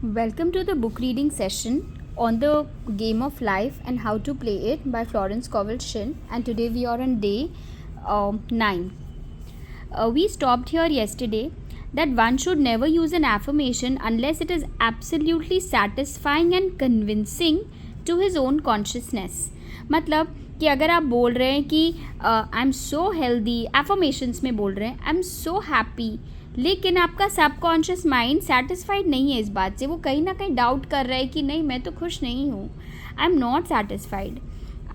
Welcome to the book reading session on the game of life and how to play it by Florence Scovel Shinn. And today we are on day 9. We stopped here yesterday that one should never use an affirmation unless it is absolutely satisfying and convincing to his own consciousness. मतलब कि अगर आप बोल रहे हैं कि I am so healthy, affirmations में बोल रहे हैं आई एम सो हैप्पी, लेकिन आपका सबकॉन्शियस माइंड सेटिस्फाइड नहीं है इस बात से, वो कहीं ना कहीं डाउट कर रहा है कि नहीं मैं तो खुश नहीं हूँ, I am not satisfied,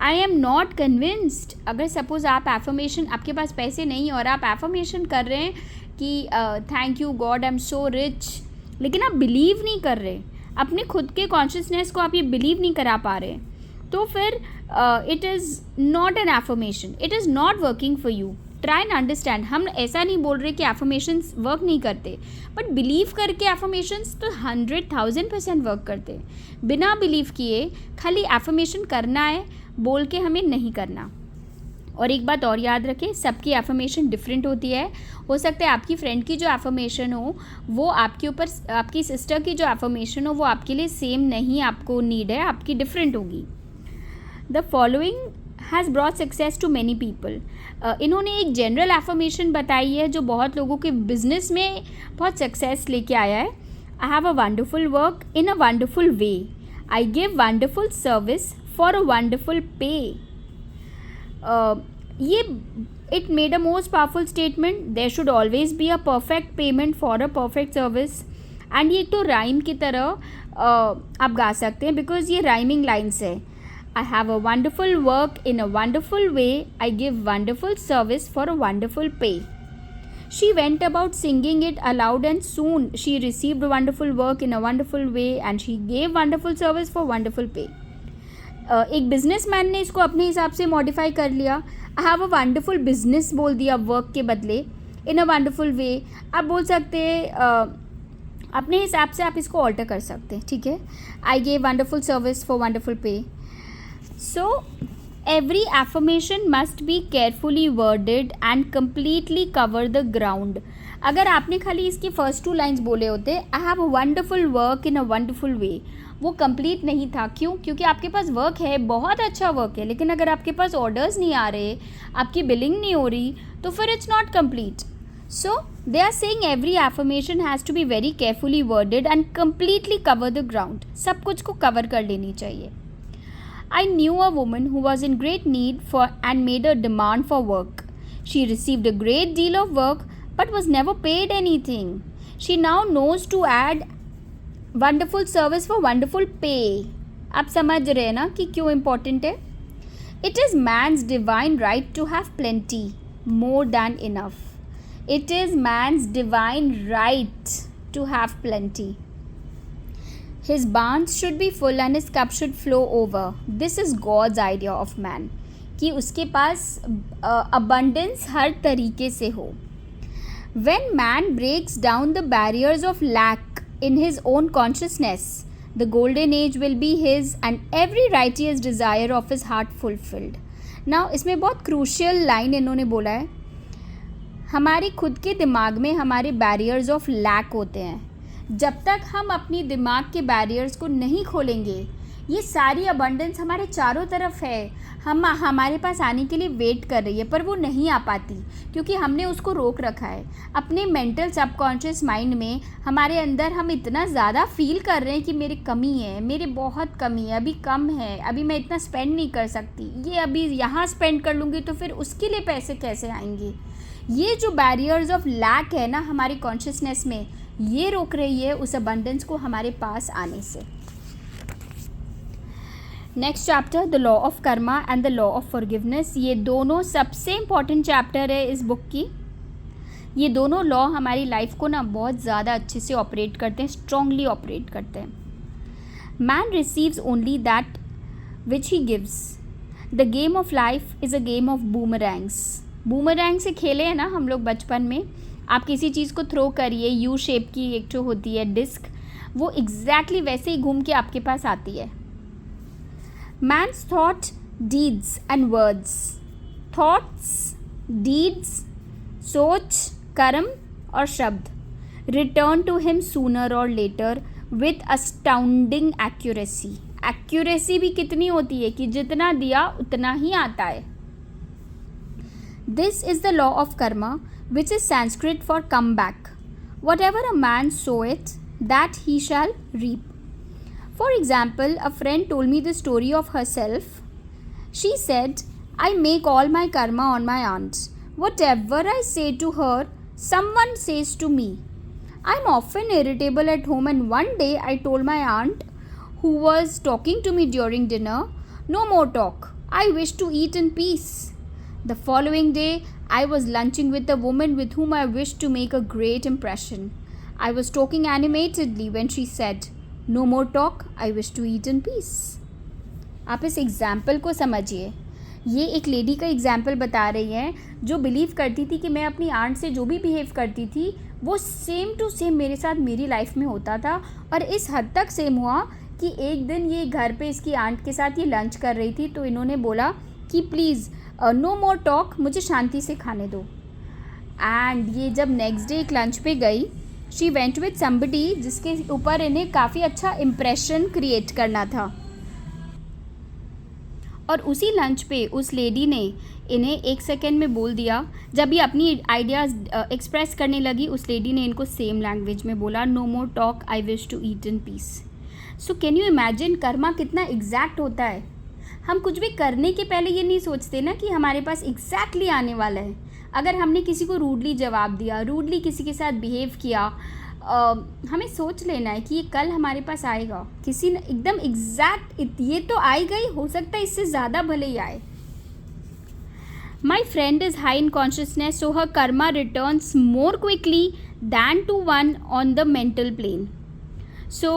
I am not convinced. अगर सपोज़ आप एफर्मेशन, आपके पास पैसे नहीं और आप एफर्मेशन कर रहे हैं कि thank you God I am so rich, लेकिन आप बिलीव नहीं कर रहे, अपने खुद के कॉन्शियसनेस को आप ये बिलीव नहीं करा पा रहे, तो फिर it is not an affirmation, it is not working for you. Try and understand. हम ऐसा नहीं बोल रहे कि एफर्मेशंस वर्क नहीं करते, बट बिलीव करके एफर्मेशंस तो 100,000% वर्क करते. बिना बिलीव किए खाली एफर्मेशन करना है, बोल के हमें नहीं करना. और एक बात और याद रखें, सबकी एफर्मेशन डिफरेंट होती है. हो सकता है आपकी फ्रेंड की जो एफर्मेशन हो वो आपके ऊपर, आपकी सिस्टर की जो एफर्मेशन हो वो आपके लिए सेम नहीं, आपको नीड है, आपकी डिफरेंट होगी. The following has brought success to many people. इन्होंने एक जनरल एफर्मेशन बताई है जो बहुत लोगों के बिजनेस में बहुत सक्सेस लेके आया है. I have a wonderful work in a wonderful way, I give wonderful service for a wonderful pay. ये it made a most powerful statement. There should always be a perfect payment for a perfect service. And ये तो rhyme की तरह आप गा सकते हैं because ये राइमिंग लाइन्स है. I have a wonderful work in a wonderful way. I give wonderful service for a wonderful pay. She went about singing it aloud and soon she received wonderful work in a wonderful way and she gave wonderful service for wonderful pay. एक businessman ने इसको अपने हिसाब से modify कर लिया. आई have a wonderful business बोल दिया वर्क के बदले. इन अ वंडरफुल वे आप बोल सकते हैं, अपने हिसाब से आप इसको ऑल्टर कर सकते हैं, ठीक है. I gave wonderful service for wonderful पे. So, every affirmation must be carefully worded and completely cover the ground. अगर आपने खाली इसकी फर्स्ट 2 लाइन्स बोले होते, आई have a wonderful work in a wonderful वे, वो कंप्लीट नहीं था. क्यों? क्योंकि आपके पास वर्क है, बहुत अच्छा वर्क है, लेकिन अगर आपके पास ऑर्डर्स नहीं आ रहे, आपकी बिलिंग नहीं हो रही, तो फिर it's not complete. So they are saying every affirmation has to be very carefully worded and completely cover the ground. सब कुछ को कवर कर लेनी चाहिए. I knew a woman who was in great need for and made a demand for work. She received a great deal of work but was never paid anything. She now knows to add wonderful service for wonderful pay. आप समझ रहे हैं ना कि क्यों important है? It is man's divine right to have plenty, more than enough. It is man's divine right to have plenty. His barns should be full and his cup should flow over. This is God's idea of man. कि उसके पास abundance हर तरीके से हो. When man breaks down the barriers of lack in his own consciousness, the golden age will be his and every righteous desire of his heart fulfilled. Now इसमें बहुत crucial line इन्होंने बोला है. हमारे खुद के दिमाग में हमारे barriers of lack होते हैं. जब तक हम अपनी दिमाग के बैरियर्स को नहीं खोलेंगे, ये सारी अबंडेंस हमारे चारों तरफ है, हम हमारे पास आने के लिए वेट कर रही है, पर वो नहीं आ पाती क्योंकि हमने उसको रोक रखा है. अपने मेंटल सबकॉन्शियस माइंड में हमारे अंदर हम इतना ज़्यादा फील कर रहे हैं कि मेरी कमी है, मेरी बहुत कमी है, अभी कम है, अभी मैं इतना स्पेंड नहीं कर सकती, ये अभी यहाँ स्पेंड कर लूँगी तो फिर उसके लिए पैसे कैसे आएंगे. ये जो बैरियर्स ऑफ लैक है ना हमारी कॉन्शियसनेस में, ये रोक रही है उस अबंडेंस को हमारे पास आने से. Next chapter, the law of Karma and the law of forgiveness. ये दोनों सबसे इम्पॉर्टेंट चैप्टर है इस बुक की. ये दोनों लॉ हमारी लाइफ को ना बहुत ज़्यादा अच्छे से ऑपरेट करते हैं, स्ट्रांगली ऑपरेट करते हैं. Man receives only that which he gives. The game of life is a game of boomerangs. Boomerang से खेले हैं ना हम लोग बचपन में. आप किसी चीज़ को थ्रो करिए, यू शेप की एक जो होती है डिस्क, वो एग्जैक्टली वैसे ही घूम के आपके पास आती है. Man's thought, deeds and words. Thoughts, deeds, सोच, कर्म और शब्द रिटर्न टू हिम सूनर और later with astounding accuracy. Accuracy भी कितनी होती है कि जितना दिया उतना ही आता है। This is the law of karma which is Sanskrit for come back. Whatever a man soweth that he shall reap. For example, a friend told me the story of herself. She said, I make all my karma on my aunt. Whatever I say to her, someone says to me. I'm often irritable at home, and one day I told my aunt, who was talking to me during dinner, no more talk. I wish to eat in peace. The following day, I was lunching with a woman with whom I wished to make a great impression. I was talking animatedly when she said, no more talk, I wish to eat in peace. आप इस example को समझिए। ये एक lady का example बता रही हैं जो बिलीव करती थी कि मैं अपनी आंट से जो भी बिहेव करती थी वो सेम टू सेम मेरे साथ मेरी लाइफ में होता था। और इस हद तक सेम हुआ कि एक दिन ये घर पे इसकी आंट के साथ ये लंच कर रही थी तो इन्होंने बोला कि प्लीज़ नो मोर टॉक, मुझे शांति से खाने दो। एंड ये जब नेक्स्ट डे एक लंच पे गई, शी वेंट विथ समबडी जिसके ऊपर इन्हें काफ़ी अच्छा इम्प्रेशन क्रिएट करना था। और उसी लंच पे उस लेडी ने इन्हें 1 सेकेंड में बोल दिया। जब ये अपनी आइडियाज़ एक्सप्रेस करने लगी, उस लेडी ने इनको सेम लैंग्वेज में बोला, no more talk, I wish to eat in peace. So can you imagine karma कितना एग्जैक्ट होता है। हम कुछ भी करने के पहले ये नहीं सोचते ना कि हमारे पास एग्जैक्टली आने वाला है। अगर हमने किसी को रूडली जवाब दिया, रूडली किसी के साथ बिहेव किया, हमें सोच लेना है कि ये कल हमारे पास आएगा। किसी ने एकदम एग्जैक्ट ये तो आएगा ही, हो सकता है इससे ज़्यादा भले ही आए। My friend is high in consciousness, so her karma returns more quickly than to one on the mental plane. So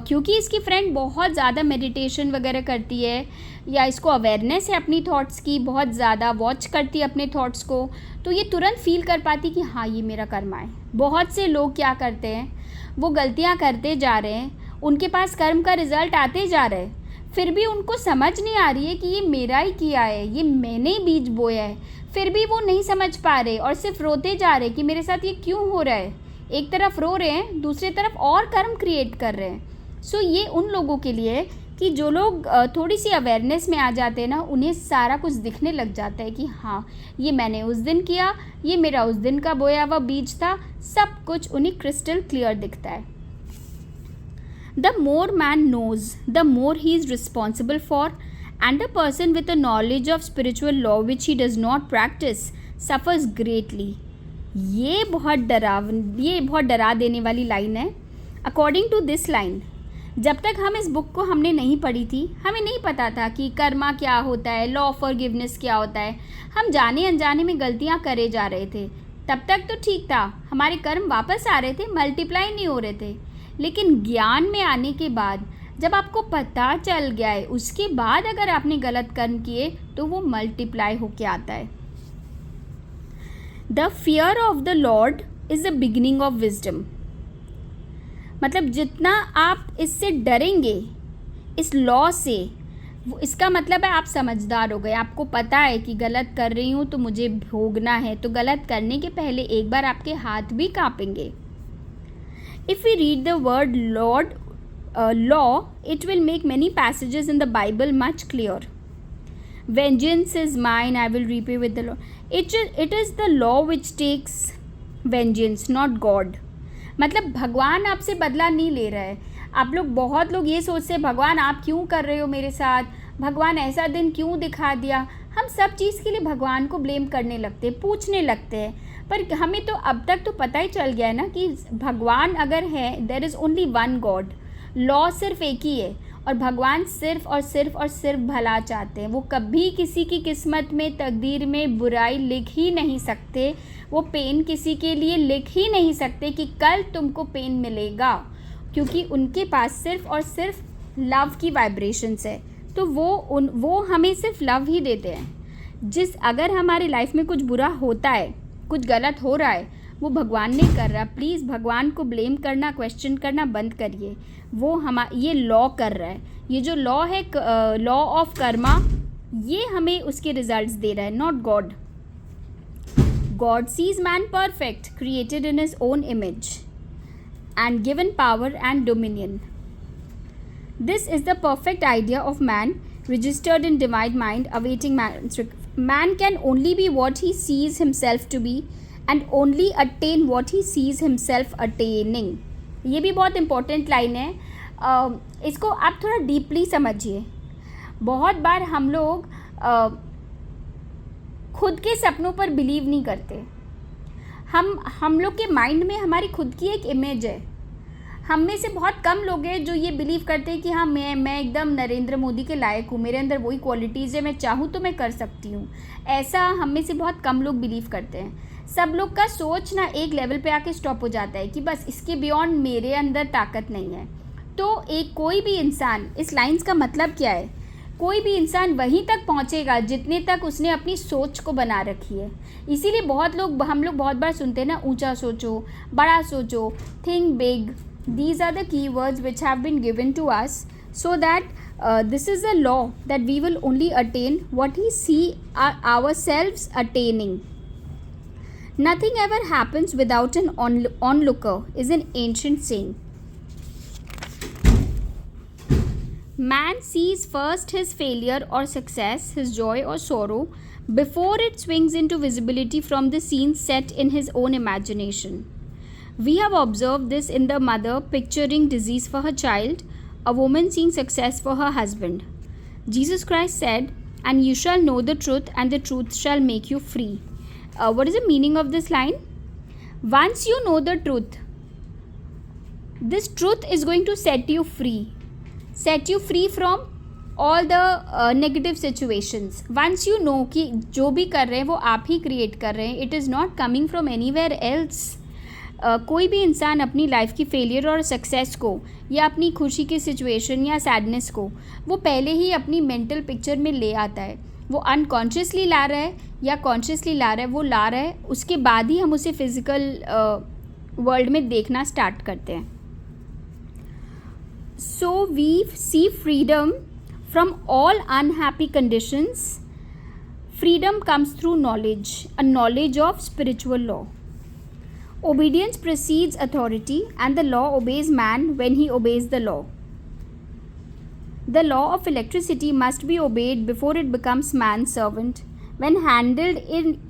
क्योंकि इसकी फ्रेंड बहुत ज़्यादा मेडिटेशन वगैरह करती है या इसको अवेयरनेस है अपनी थॉट्स की, बहुत ज़्यादा वॉच करती है अपने थॉट्स को, तो ये तुरंत फील कर पाती कि हाँ ये मेरा कर्मा है। बहुत से लोग क्या करते हैं, वो गलतियाँ करते जा रहे हैं, उनके पास कर्म का रिज़ल्ट आते जा रहे हैं, फिर भी उनको समझ नहीं आ रही है कि ये मेरा ही किया है, ये मैंने ही बीज बोया है। फिर भी वो नहीं समझ पा रहे और सिर्फ रोते जा रहे कि मेरे साथ ये क्यों हो रहा है। एक तरफ रो रहे हैं, दूसरी तरफ और कर्म क्रिएट कर रहे हैं। सो ये उन लोगों के लिए कि जो लोग थोड़ी सी अवेयरनेस में आ जाते हैं ना, उन्हें सारा कुछ दिखने लग जाता है कि हाँ ये मैंने उस दिन किया, ये मेरा उस दिन का बोया हुआ बीज था, सब कुछ उन्हें क्रिस्टल क्लियर दिखता है। The more man knows the more he is responsible for, and a person with a knowledge of spiritual law which he does not practise suffers greatly. ये बहुत डरा देने वाली लाइन है। अकॉर्डिंग टू दिस लाइन, जब तक हम इस बुक को हमने नहीं पढ़ी थी, हमें नहीं पता था कि कर्मा क्या होता है, लॉ ऑफ फॉरगिवनेस क्या होता है। हम जाने अनजाने में गलतियां करे जा रहे थे। तब तक तो ठीक था, हमारे कर्म वापस आ रहे थे, मल्टीप्लाई नहीं हो रहे थे। लेकिन ज्ञान में आने के बाद जब आपको पता चल गया है, उसके बाद अगर आपने गलत कर्म किए तो वो मल्टीप्लाई होके आता है। The fear of the Lord is the beginning of wisdom. मतलब जितना आप इससे डरेंगे, इस लॉ से, वो इसका मतलब है आप समझदार हो गए। आपको पता है कि गलत कर रही हूँ तो मुझे भोगना है, तो गलत करने के पहले एक बार आपके हाथ भी कांपेंगे। If we read the word Lord law, it will make many passages in the Bible much clear. Vengeance is mine, I will repay with the law. It is the law which takes vengeance, not God. मतलब भगवान आपसे बदला नहीं ले रहा है। बहुत लोग ये सोचते हैं भगवान आप क्यों कर रहे हो मेरे साथ, भगवान ऐसा दिन क्यों दिखा दिया। हम सब चीज़ के लिए भगवान को ब्लेम करने लगते हैं, पूछने लगते हैं। पर हमें तो अब तक तो पता ही चल गया है ना कि भगवान अगर है, there is only one God. Law सिर्फ एक ही है और भगवान सिर्फ और सिर्फ भला चाहते हैं। वो कभी किसी की किस्मत में, तकदीर में बुराई लिख ही नहीं सकते। वो पेन किसी के लिए लिख ही नहीं सकते कि कल तुमको पेन मिलेगा, क्योंकि उनके पास सिर्फ और सिर्फ लव की वाइब्रेशंस है। तो वो हमें सिर्फ लव ही देते हैं। अगर हमारी लाइफ में कुछ बुरा होता है, कुछ गलत हो रहा है, वो भगवान ने कर रहा। प्लीज़ भगवान को ब्लेम करना, क्वेश्चन करना बंद करिए। वो ये लॉ कर रहा है। ये जो लॉ है, लॉ ऑफ कर्मा, ये हमें उसके रिजल्ट्स दे रहा है, not God. God sees man perfect, created in his own image and given power and dominion. This is the perfect idea of man, registered in divine mind, awaiting man's. Man can only be what he sees himself to be, and only attain what he sees himself attaining. ये भी बहुत important line है. इसको आप थोड़ा deeply समझिए. बहुत बार हम लोग खुद के सपनों पर बिलीव नहीं करते. हम लोग के माइंड में हमारी खुद की एक इमेज है. हम में से बहुत कम लोग हैं जो ये बिलीव करते हैं कि हाँ मैं एकदम नरेंद्र मोदी के लायक हूँ, मेरे अंदर वही क्वालिटीज़ है, मैं चाहूँ तो मैं कर सकती हूँ. ऐसा हम में से बहुत कम लोग बिलीव करते हैं. सब लोग का सोच ना एक लेवल पे आके स्टॉप हो जाता है कि बस इसके बियॉन्ड मेरे अंदर ताकत नहीं है. तो कोई भी इंसान, इस लाइन्स का मतलब क्या है, कोई भी इंसान वहीं तक पहुंचेगा जितने तक उसने अपनी सोच को बना रखी है. इसीलिए हम लोग बहुत बार सुनते हैं ना, ऊंचा सोचो, बड़ा सोचो, think big. These are the keywords which have been given to us so that this is a law that we will only attain what we see ourselves attaining. Nothing ever happens without an onlooker is an ancient saying. Man sees first his failure or success, his joy or sorrow, before it swings into visibility from the scene set in his own imagination. We have observed this in the mother picturing disease for her child, a woman seeing success for her husband. Jesus Christ said, "And you shall know the truth, and the truth shall make you free." What is the meaning of this line? Once you know the truth, this truth is going to set you free from all the negative situations. Once you know कि जो भी कर रहे हैं वो आप ही create कर रहे हैं, it is not coming from anywhere else. कोई भी इंसान अपनी लाइफ की फेलियर और सक्सेस को, या अपनी खुशी की सिचुएशन या सैडनेस को, वो पहले ही अपनी मेंटल पिक्चर में ले आता है. वो अनकॉन्शियसली ला रहा है या कॉन्शियसली ला रहा है, वो ला रहा है. उसके बाद ही हम उसे फिज़िकल वर्ल्ड में देखना स्टार्ट करते हैं. So we see freedom from all unhappy conditions. Freedom comes through knowledge, a knowledge of spiritual law. Obedience precedes authority, and the law obeys man when he obeys the law. The law of electricity must be obeyed before it becomes man's servant. When handled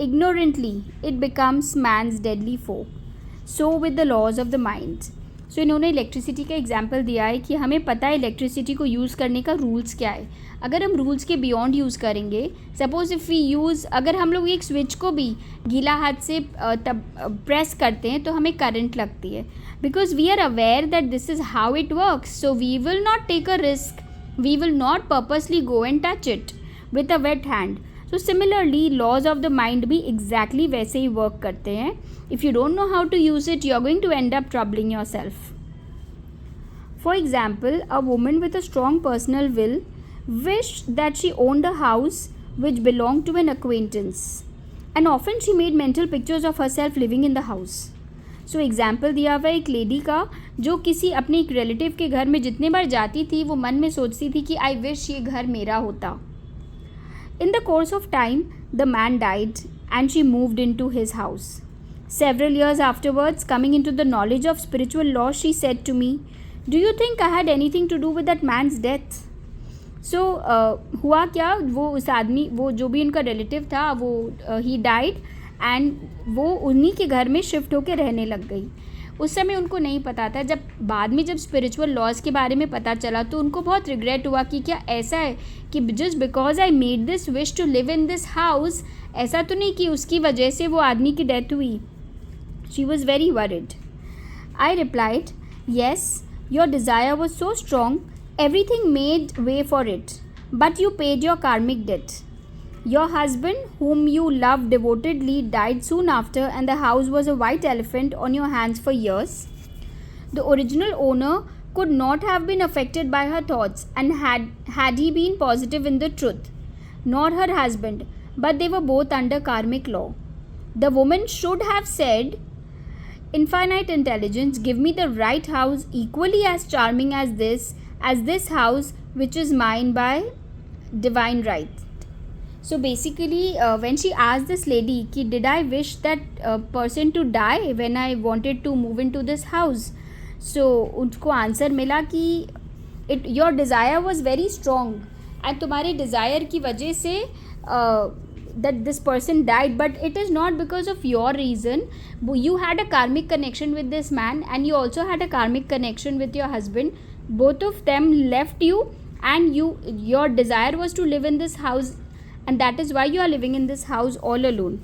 ignorantly, it becomes man's deadly foe. So with the laws of the mind. सो इन्होंने electricity का example दिया है कि हमें पता है electricity को use करने का रूल्स क्या है. अगर हम रूल्स के बियॉन्ड यूज़ करेंगे, सपोज इफ़ वी यूज़, अगर हम लोग एक स्विच को भी गीला हाथ से तब प्रेस करते हैं तो हमें करंट लगती है, because we are aware that this is how it works. So we will not take a risk, we will not purposely go and touch it with a wet hand. So similarly laws of the mind भी exactly वैसे ही work करते हैं. If you don't know how to use it, you are going to end up troubling yourself. For example, a woman with a strong personal will wished that she owned a house which belonged to an acquaintance, and often she made mental pictures of herself living in the house. So example दिया हुआ एक lady का जो किसी अपने एक relative के घर में जितने बार जाती थी वो मन में सोचती थी कि आई विश ये घर मेरा होता. In the course of time, the man died and she moved into his house. Several years afterwards, coming into the knowledge of spiritual law, she said to me, "Do you think I had anything to do with that man's death?" So हुआ क्या, वो उस आदमी, वो जो भी उनका relative था, वो he died and वो उन्हीं के घर में शिफ्ट होकर रहने लग गई. उस समय उनको नहीं पता था. जब बाद में जब स्पिरिचुअल लॉज के बारे में पता चला तो उनको बहुत रिग्रेट हुआ कि क्या ऐसा है कि just because I made this wish to live in this house, ऐसा तो नहीं कि उसकी वजह से वो आदमी की डेथ हुई. She was very worried. I replied, yes, your desire was so strong, everything made way for it, but you paid your karmic debt. Your husband, whom you loved devotedly, died soon after, and the house was a white elephant on your hands for years. The original owner could not have been affected by her thoughts, and had he been positive in the truth, nor her husband, but they were both under karmic law. The woman should have said, "Infinite intelligence, give me the right house equally as charming as this house, which is mine by divine right." So basically when she asked this lady कि did I wish that person to die when I wanted to move into this house, so उसको answer मिला कि your desire was very strong and तुम्हारे desire की वजह से that this person died, but it is not because of your reason. You had a karmic connection with this man and you also had a karmic connection with your husband. Both of them left you and your desire was to live in this house, and that is why you are living in this house all alone.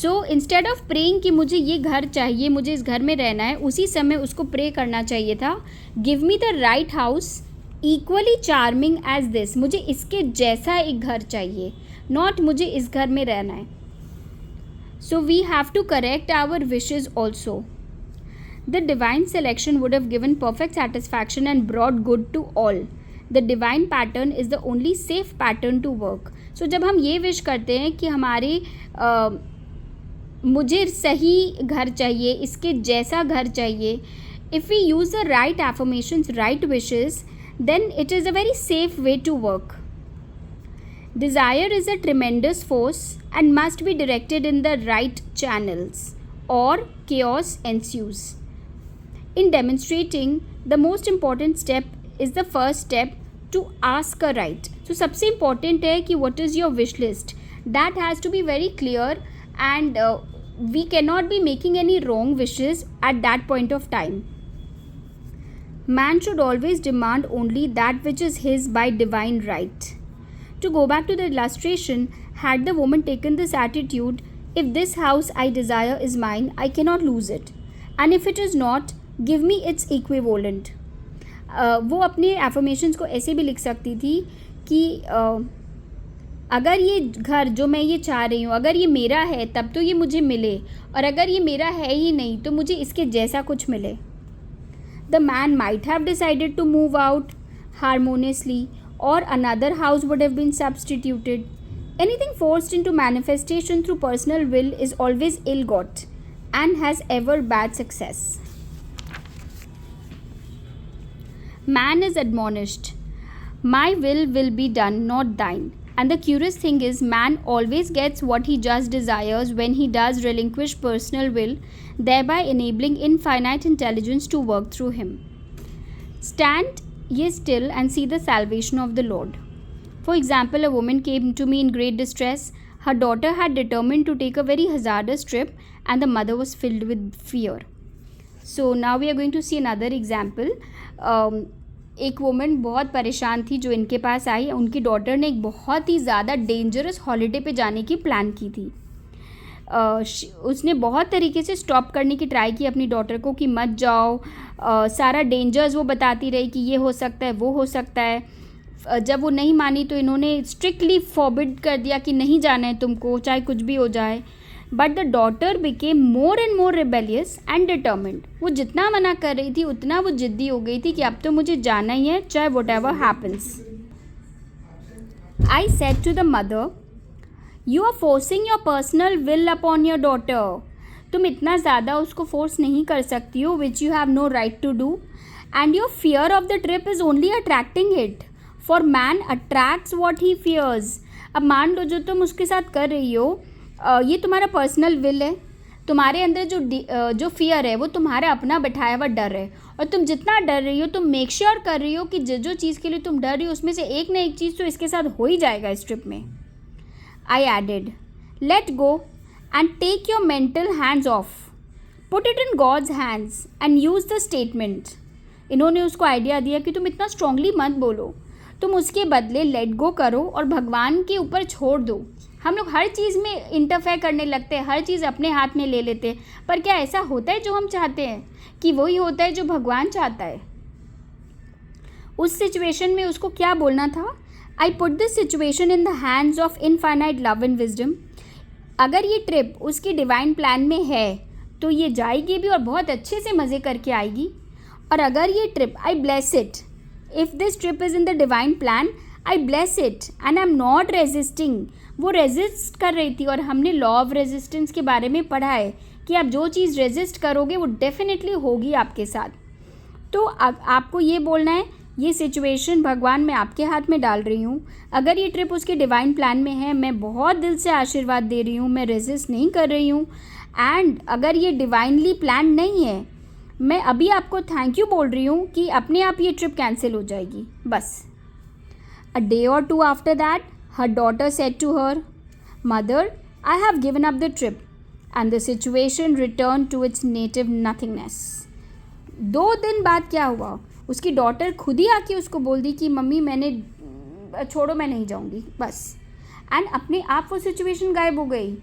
So instead of praying कि मुझे ये घर चाहिए, मुझे इस घर में रहना है, उसी समय उसको प्रे करना चाहिए था, give me the right house equally charming as this, मुझे इसके जैसा एक घर चाहिए, नॉट मुझे इस घर में रहना है. So we have to correct our wishes also. The divine selection would have given perfect satisfaction and brought good to all. The divine pattern is the only safe pattern to work. So जब हम ये wish करते हैं कि हमारे मुझे सही घर चाहिए, इसके जैसा घर चाहिए, if we use the right affirmations, right wishes, then it is a very safe way to work. Desire is a tremendous force and must be directed in the right channels or chaos ensues. In demonstrating, the most important step is the first step to ask a right. So सबसे important है कि what is your wish list. That has to be very clear and we cannot be making any wrong wishes at that point of time. Man should always demand only that which is his by divine right. To go back to the illustration, had the woman taken this attitude, if this house I desire is mine, I cannot lose it. And if it is not, give me its equivalent. वो अपने affirmations को ऐसे भी लिख सकती थी कि अगर ये घर जो मैं ये चाह रही हूँ, अगर ये मेरा है तब तो ये मुझे मिले, और अगर ये मेरा है ही नहीं तो मुझे इसके जैसा कुछ मिले. The man might have decided to move out harmoniously, or another house would have been substituted. Anything forced into manifestation through personal will is always ill-got and has ever bad success. Man is admonished, "My will be done, not thine." And the curious thing is, man always gets what he just desires when he does relinquish personal will, thereby enabling infinite intelligence to work through him. Stand ye still and see the salvation of the Lord. For example, a woman came to me in great distress. Her daughter had determined to take a very hazardous trip and the mother was filled with fear. So now we are going to see another example. एक woman बहुत परेशान थी जो इनके पास आई. उनकी daughter ने एक बहुत ही ज़्यादा डेंजरस हॉलीडे पे जाने की प्लान की थी. उसने बहुत तरीके से स्टॉप करने की ट्राई की अपनी डॉटर को कि मत जाओ. सारा डेंजर्स वो बताती रही कि ये हो सकता है, वो हो सकता है. जब वो नहीं मानी तो इन्होंने स्ट्रिक्टली फॉरबिड कर दिया कि नहीं जाना है तुमको, चाहे कुछ भी हो जाए. But the daughter became more and more rebellious and determined. वो जितना मना कर रही थी उतना वो जिद्दी हो गई थी कि अब तो मुझे जाना ही है, चाहे whatever happens. I said to the mother, you are forcing your personal will upon your daughter. तुम इतना ज़्यादा उसको फोर्स नहीं कर सकती हो, which you have no right to do. And your fear of the trip is only attracting it, for man attracts what he fears. अब मान लो जो तुम उसके साथ कर रही हो, ये तुम्हारा पर्सनल विल है. तुम्हारे अंदर जो फियर है वो तुम्हारा अपना बैठाया हुआ डर है, और तुम जितना डर रही हो तुम मेक श्योर कर रही हो कि जो चीज़ के लिए तुम डर रही हो उसमें से एक ना एक चीज़ तो इसके साथ हो ही जाएगा इस ट्रिप में. I added, let go and take your mental hands off, put it in God's hands and use the statement. इन्होंने उसको आइडिया दिया कि तुम इतना स्ट्रांगली मत बोलो, तुम उसके बदले लेट गो करो और भगवान के ऊपर छोड़ दो. हम लोग हर चीज़ में इंटरफेयर करने लगते हैं, हर चीज़ अपने हाथ में ले लेते हैं, पर क्या ऐसा होता है जो हम चाहते हैं कि वही होता है जो भगवान चाहता है? उस सिचुएशन में उसको क्या बोलना था? I put this situation in the hands of infinite love and wisdom. अगर ये ट्रिप उसकी डिवाइन प्लान में है तो ये जाएगी भी और बहुत अच्छे से मज़े करके आएगी. और अगर ये trip, I bless it, if this trip is in the divine plan, I bless it and I am not resisting. वो रेजिस्ट कर रही थी, और हमने लॉ ऑफ रेजिस्टेंस के बारे में पढ़ा है कि आप जो चीज़ रेजिस्ट करोगे वो डेफिनेटली होगी आपके साथ. तो आपको ये बोलना है, ये सिचुएशन भगवान मैं आपके हाथ में डाल रही हूँ. अगर ये ट्रिप उसके डिवाइन प्लान में है, मैं बहुत दिल से आशीर्वाद दे रही हूँ, मैं रेजिस्ट नहीं कर रही हूँ. एंड अगर ये डिवाइनली प्लान नहीं है मैं अभी आपको थैंक यू बोल रही हूँ कि अपने आप ये ट्रिप कैंसिल हो जाएगी बस। A day or two after that her daughter said to her, mother I have given up the trip and the situation return to its native nothingness. 2 दिन बाद क्या हुआ, उसकी डॉटर खुद ही आके उसको बोल दी कि मम्मी मैंने छोड़ो, मैं नहीं जाऊँगी बस। एंड अपने आप वो सिचुएशन गायब हो गई।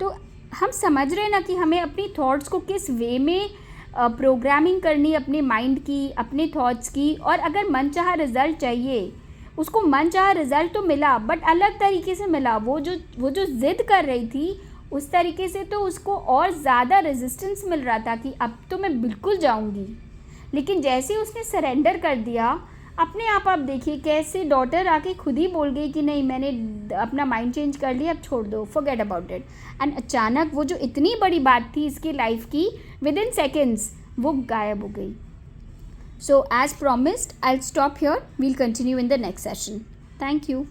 तो हम समझ रहे हैं ना कि हमें अपनी थॉट्स को किस वे में प्रोग्रामिंग करनी अपने माइंड की, अपने थॉट्स की। और अगर मनचाहा रिज़ल्ट चाहिए, उसको मनचाहा रिज़ल्ट तो मिला बट अलग तरीके से मिला। वो जो ज़िद कर रही थी उस तरीके से तो उसको और ज़्यादा रेजिस्टेंस मिल रहा था कि अब तो मैं बिल्कुल जाऊंगी। लेकिन जैसे उसने सरेंडर कर दिया, अपने आप देखिए कैसे डॉटर आके खुद ही बोल गई कि नहीं मैंने अपना माइंड चेंज कर लिया, अब छोड़ दो, फॉरगेट अबाउट इट। एंड अचानक वो जो इतनी बड़ी बात थी इसकी लाइफ की, विद इन सेकेंड्स वो गायब हो गई। So as promised I will stop here, we'll continue in the next session. Thank you.